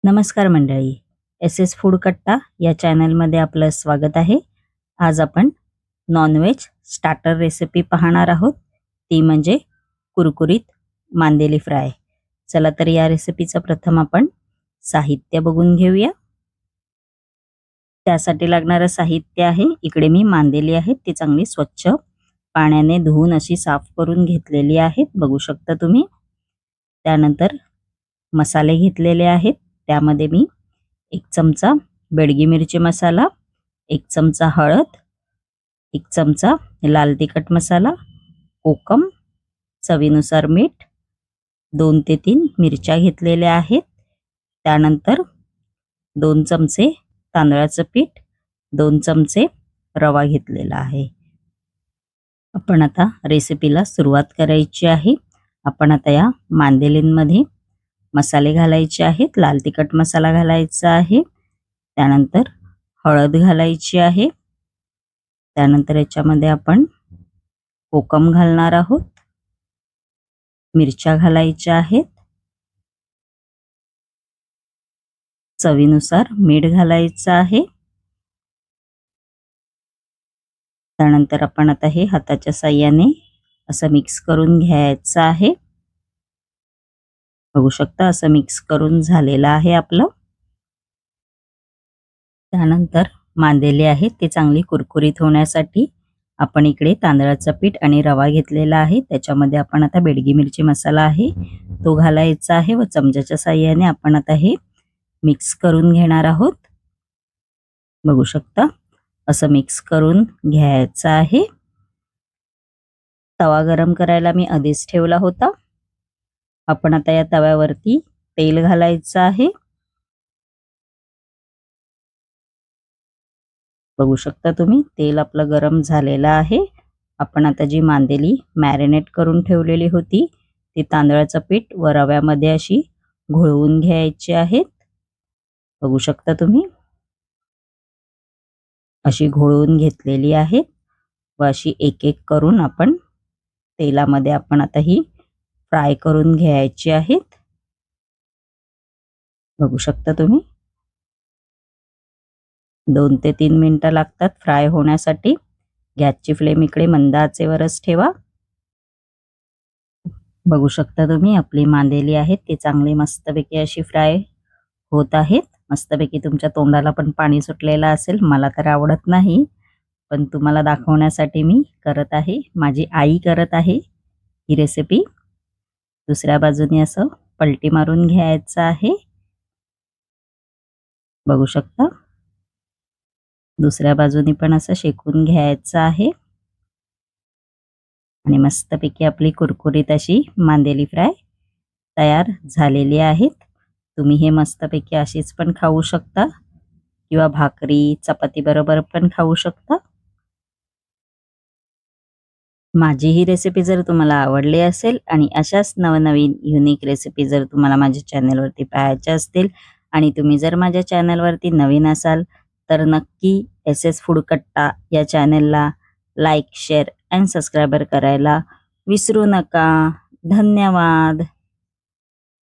नमस्कार मंडळी, S S food कट्टा या चॅनलमध्ये आपलं स्वागत आहे. आज आपण नॉनव्हेज स्टार्टर रेसिपी पाहणार आहोत, ती म्हणजे कुरकुरीत मांदेली फ्राय. चला तर या रेसिपीचं प्रथम आपण साहित्य बघून घेऊया. त्यासाठी लागणारं साहित्य आहे, इकडे मी मांदेली आहेत ती चांगली स्वच्छ पाण्याने धुवून अशी साफ करून घेतलेली आहेत, बघू शकता तुम्ही. त्यानंतर मसाले घेतलेले आहेत, त्यामध्ये मी 1 चमचा बेडगी मिरची मसाला, 1 चमचा हळद, 1 चमचा लाल तिखट मसाला, कोकम, चवीनुसार मीठ, 2 ते 3 मिरच्या घेतलेल्या आहेत. त्यानंतर 2 चमचे तांदळाचं पीठ, 2 चमचे रवा घेतलेला आहे. आपण आता रेसिपीला सुरुवात करायची आहे. आपण आता या मांदेलींमध्ये मसाले घालायचे आहेत. लाल तिखट मसाला घालायचा आहे, त्यानंतर हळद घालायची आहे, त्यानंतर याच्यामध्ये आपण कोकम घालणार आहोत, मिरच्या घालायच्या आहेत, चवीनुसार मीठ घालायचं आहे. त्यानंतर आपण आता हे हाताच्या साहाय्याने असं मिक्स करून घ्यायचं आहे. बघू शकता असं मिक्स करून झालेलं आहे आपलं. त्यानंतर मांदेली आहेत ते चांगली कुरकुरीत होण्यासाठी आपण इकडे तांदळाचं पीठ आणि रवा घेतलेला आहे. त्याच्यामध्ये आपण आता बेडगी मिरची मसाला आहे तो घालायचा आहे व चमच्याच्या साहाय्याने आपण आता हे मिक्स करून घेणार आहोत. बघू शकता असं मिक्स करून घ्यायचं आहे. तवा गरम करायला मी आधीच ठेवला होता. आपण आता या तव्यावरती तेल घालायचं आहे. बघू शकता तुम्ही तेल आपलं गरम झालेलं आहे. आपण आता जी मांदेली मॅरिनेट करून ठेवलेली होती ती तांदळाचं पीठ व रव्यामध्ये अशी घोळवून घ्यायची आहेत. बघू शकता तुम्ही अशी घोळवून घेतलेली आहे व अशी एक एक करून आपण तेलामध्ये आपण आता ही फ्राय करून घ्यायची आहेत. बघू शकता तुम्ही 2 ते 3 मिनिटं लागतात फ्राय होण्यासाठी. गॅसची फ्लेम इकडे मंद आचेवरच ठेवा. बघू शकता तुम्ही आपली मांदेली आहेत ती चांगली मस्तपैकी अशी फ्राय होत आहेत. मस्तपैकी तुमच्या तोंडाला पण पाणी सुटलेलं असेल, मला तर आवडत नाही, पण तुम्हाला दाखवण्यासाठी मी करत आहे. माझी आई करत आहे ही रेसिपी. दुसऱ्या बाजूने असं पलटी मारून घ्यायचं आहे. बघू शकता दुसऱ्या बाजूने पण असं शेकून घ्यायचं आहे आणि मस्तपैकी आपली कुरकुरीत अशी मांदेली फ्राय तयार झालेली आहेत. तुम्ही हे मस्तपैकी अशीच पण खाऊ शकता किंवा भाकरी चपाती बरोबर पण खाऊ शकता. माझी ही रेसिपी जर तुम्हाला आवडली असेल आणि अशाच नवनवीन युनिक रेसिपी जर तुम्हाला माझ्या चॅनलवरती पाहायच्या असतील आणि तुम्ही जर माझ्या चॅनलवरती नवीन असाल तर नक्की एस एस फूड कट्टा या चॅनलला लाईक, शेअर अँड सबस्क्राईबर करायला विसरू नका. धन्यवाद.